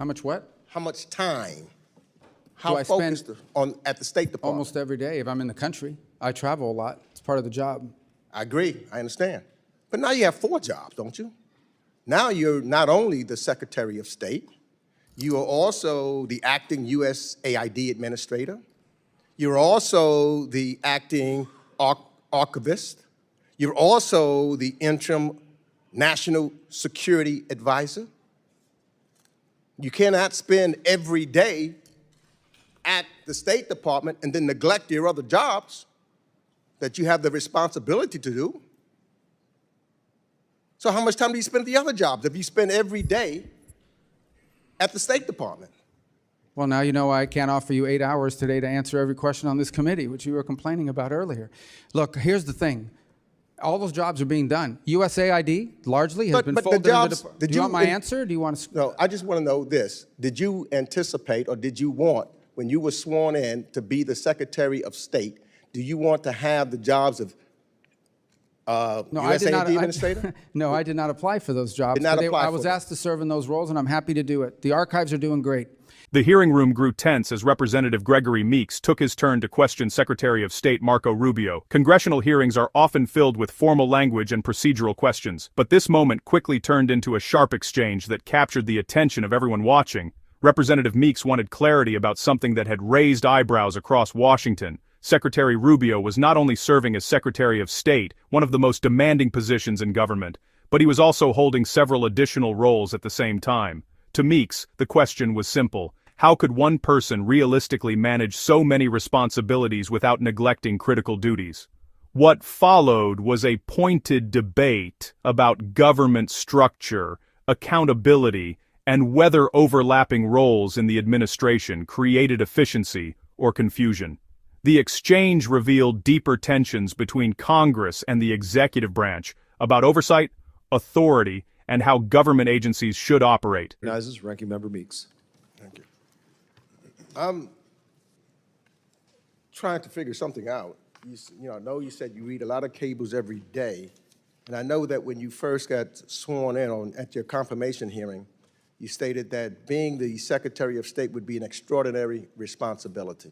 How much what? How much time? Do How I spend focused at the State Department? almost every day if I'm in the country? I travel a lot. It's part of the job. I agree. I understand. But now you have 4 jobs, don't you? Now you're not only the Secretary of State, you are also the acting USAID administrator. You're also the acting archivist. You're also the interim national security advisor. You cannot spend every day at the State Department and then neglect your other jobs that you have the responsibility to do. So how much time do you spend at the other jobs if you spend every day at the State Department? Well, now you know I can't offer you 8 hours today to answer every question on this committee, which you were complaining about earlier. Look, here's the thing. All those jobs are being done. USAID largely has been folded into the... Do you want my answer? Do you want to... No, I just want to know this. Did you anticipate or did you want, when you were sworn in to be the Secretary of State, do you want to have the jobs of USAID administrator? No, I did not apply for those jobs. Did not apply I was asked to serve in those roles, and I'm happy to do it. The archives are doing great. The hearing room grew tense as Representative Gregory Meeks took his turn to question Secretary of State Marco Rubio. Congressional hearings are often filled with formal language and procedural questions, but this moment quickly turned into a sharp exchange that captured the attention of everyone watching. Representative Meeks wanted clarity about something that had raised eyebrows across Washington. Secretary Rubio was not only serving as Secretary of State, one of the most demanding positions in government, but he was also holding several additional roles at the same time. To Meeks, the question was simple. How could one person realistically manage so many responsibilities without neglecting critical duties? What followed was a pointed debate about government structure, accountability, and whether overlapping roles in the administration created efficiency or confusion. The exchange revealed deeper tensions between Congress and the executive branch about oversight, authority, and how government agencies should operate. Recognizes Ranking Member Meeks. Thank you. I'm trying to figure something out. I know you said you read a lot of cables every day, and I know that when you first got sworn in at your confirmation hearing, you stated that being the Secretary of State would be an extraordinary responsibility.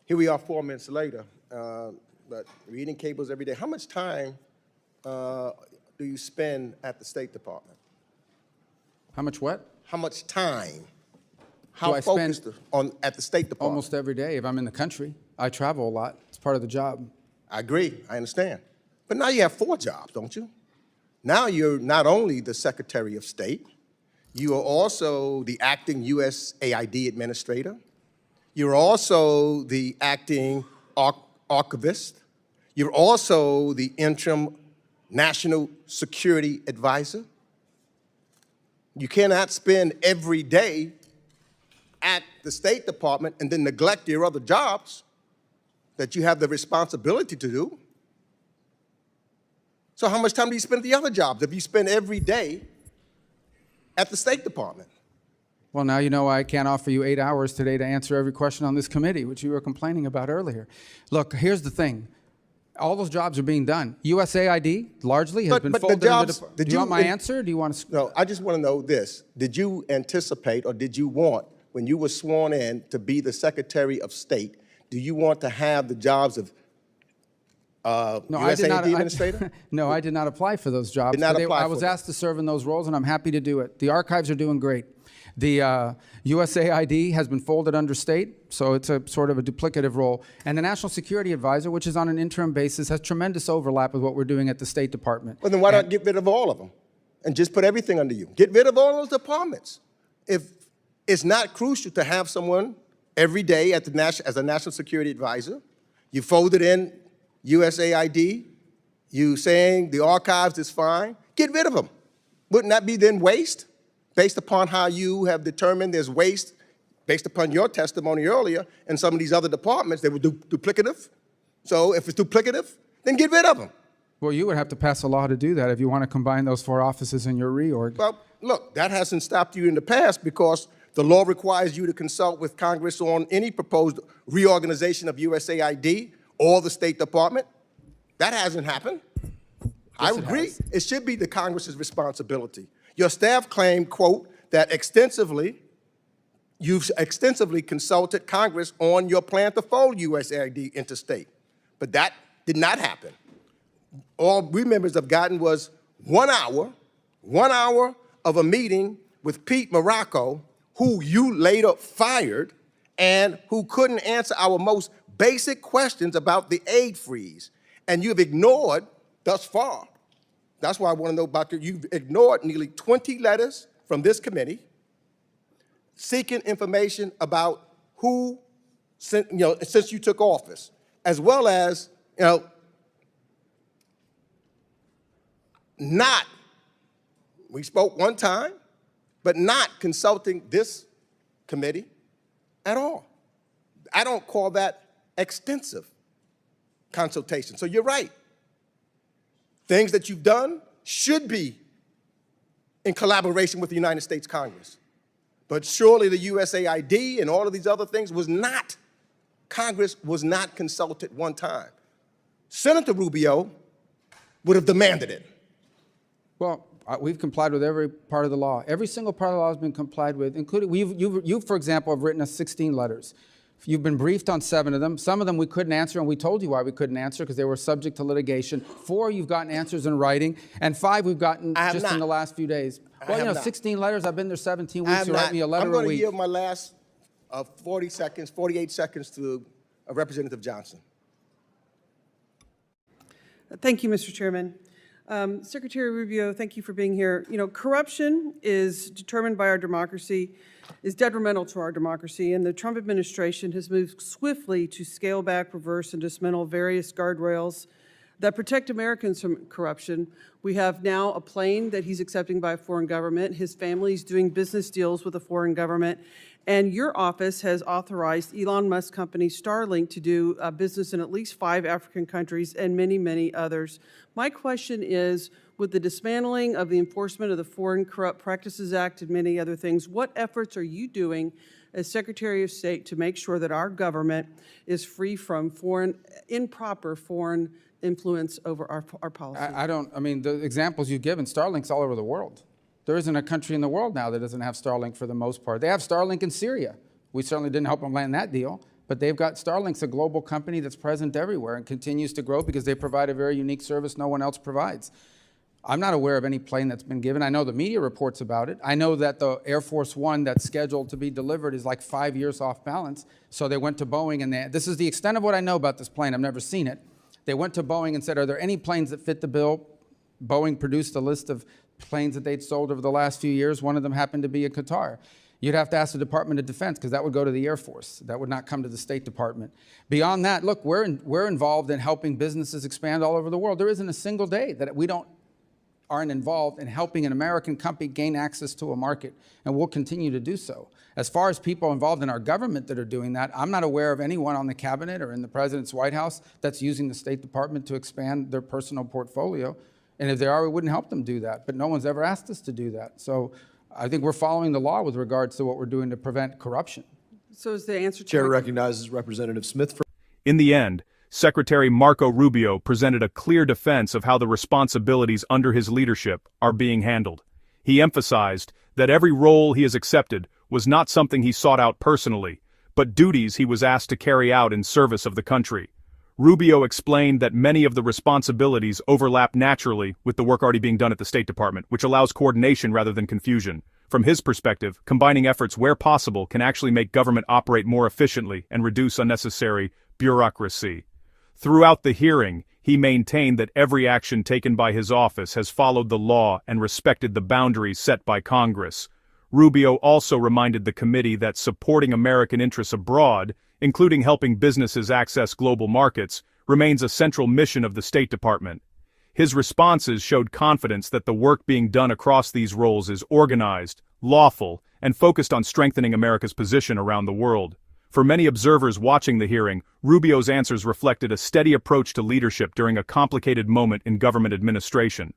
Here we are 4 minutes later, but reading cables every day. How much time do you spend at the State Department? How much what? How much time? Do How I focused spend at the State Department? almost every day if I'm in the country? I travel a lot. It's part of the job. I agree. I understand. But now you have 4 jobs, don't you? Now you're not only the Secretary of State, you are also the acting USAID administrator. You're also the acting archivist. You're also the interim national security advisor. You cannot spend every day at the State Department and then neglect your other jobs that you have the responsibility to do. So how much time do you spend at the other jobs if you spend every day at the State Department? Well, now you know I can't offer you 8 hours today to answer every question on this committee, which you were complaining about earlier. Look, here's the thing. All those jobs are being done. USAID largely has been folded into the... Do you want my answer? Do you want to... No, I just want to know this. Did you anticipate or did you want, when you were sworn in to be the Secretary of State, do you want to have the jobs of USAID administrator? No, I did not apply for those jobs. Did not apply I was asked to serve in those roles, and I'm happy to do it. The archives are doing great. The USAID has been folded under state, so it's a sort of a duplicative role. And the National Security Advisor, which is on an interim basis, has tremendous overlap with what we're doing at the State Department. Well, then why not get rid of all of them and just put everything under you? Get rid of all those departments. If it's not crucial to have someone every day at the as a National Security Advisor, you folded in USAID, you saying the archives is fine, get rid of them. Wouldn't that be then waste? Based upon how you have determined there's waste, based upon your testimony earlier, in some of these other departments, they were duplicative. So if it's duplicative, then get rid of them. Well, you would have to pass a law to do that if you want to combine those 4 offices in your reorg. Well, look, that hasn't stopped you in the past because the law requires you to consult with Congress on any proposed reorganization of USAID or the State Department. That hasn't happened. I agree. It should be the Congress's responsibility. Your staff claimed, quote, that you've extensively consulted Congress on your plan to fold USAID into state. But that did not happen. All we members have gotten was 1 hour of a meeting with Pete Morocco, who you later fired, and who couldn't answer our most basic questions about the aid freeze. And you've ignored, thus far, that's why I want to know about you've ignored nearly 20 letters from this committee seeking information about who, since you took office, as well as, we spoke one time, but not consulting this committee at all. I don't call that extensive consultation. So you're right. Things that you've done should be in collaboration with the United States Congress. But surely the USAID and all of these other things Congress was not consulted one time. Senator Rubio would have demanded it. Well, we've complied with every part of the law. Every single part of the law has been complied with, including you, for example, have written us 16 letters. You've been briefed on 7 of them. Some of them we couldn't answer, and we told you why we couldn't answer, because they were subject to litigation. 4, you've gotten answers in writing, and 5 we've gotten just in the last few days. Well, 16 letters. I've been there 17 weeks. You write me a letter a week. I'm going to yield my last 48 seconds to Representative Johnson. Thank you, Mr. Chairman. Secretary Rubio, thank you for being here. Corruption is determined by our democracy, is detrimental to our democracy, and the Trump administration has moved swiftly to scale back, reverse, and dismantle various guardrails that protect Americans from corruption. We have now a plane that he's accepting by a foreign government. His family's doing business deals with a foreign government. And your office has authorized Elon Musk company Starlink to do business in at least 5 African countries and many, many others. My question is, with the dismantling of the enforcement of the Foreign Corrupt Practices Act and many other things, what efforts are you doing as Secretary of State to make sure that our government is free from improper foreign influence over our policy? I mean, the examples you've given, Starlink's all over the world. There isn't a country in the world now that doesn't have Starlink for the most part. They have Starlink in Syria. We certainly didn't help them land that deal, but they've got Starlink's a global company that's present everywhere and continues to grow because they provide a very unique service no one else provides. I'm not aware of any plane that's been given. I know the media reports about it. I know that the Air Force One that's scheduled to be delivered is like 5 years off balance. So they went to Boeing, and this is the extent of what I know about this plane. I've never seen it. They went to Boeing and said, are there any planes that fit the bill? Boeing produced a list of planes that they'd sold over the last few years. One of them happened to be in Qatar. You'd have to ask the Department of Defense, because that would go to the Air Force. That would not come to the State Department. Beyond that, look, we're involved in helping businesses expand all over the world. There isn't a single day that we aren't involved in helping an American company gain access to a market, and we'll continue to do so. As far as people involved in our government that are doing that, I'm not aware of anyone on the cabinet or in the President's White House that's using the State Department to expand their personal portfolio. And if there are, we wouldn't help them do that. But no one's ever asked us to do that. So I think we're following the law with regards to what we're doing to prevent corruption. So is the answer to Chair recognizes Representative Smith for In the end, Secretary Marco Rubio presented a clear defense of how the responsibilities under his leadership are being handled. He emphasized that every role he has accepted was not something he sought out personally, but duties he was asked to carry out in service of the country. Rubio explained that many of the responsibilities overlap naturally with the work already being done at the State Department, which allows coordination rather than confusion. From his perspective, combining efforts where possible can actually make government operate more efficiently and reduce unnecessary bureaucracy. Throughout the hearing, he maintained that every action taken by his office has followed the law and respected the boundaries set by Congress. Rubio also reminded the committee that supporting American interests abroad, including helping businesses access global markets, remains a central mission of the State Department. His responses showed confidence that the work being done across these roles is organized, lawful, and focused on strengthening America's position around the world. For many observers watching the hearing, Rubio's answers reflected a steady approach to leadership during a complicated moment in government administration.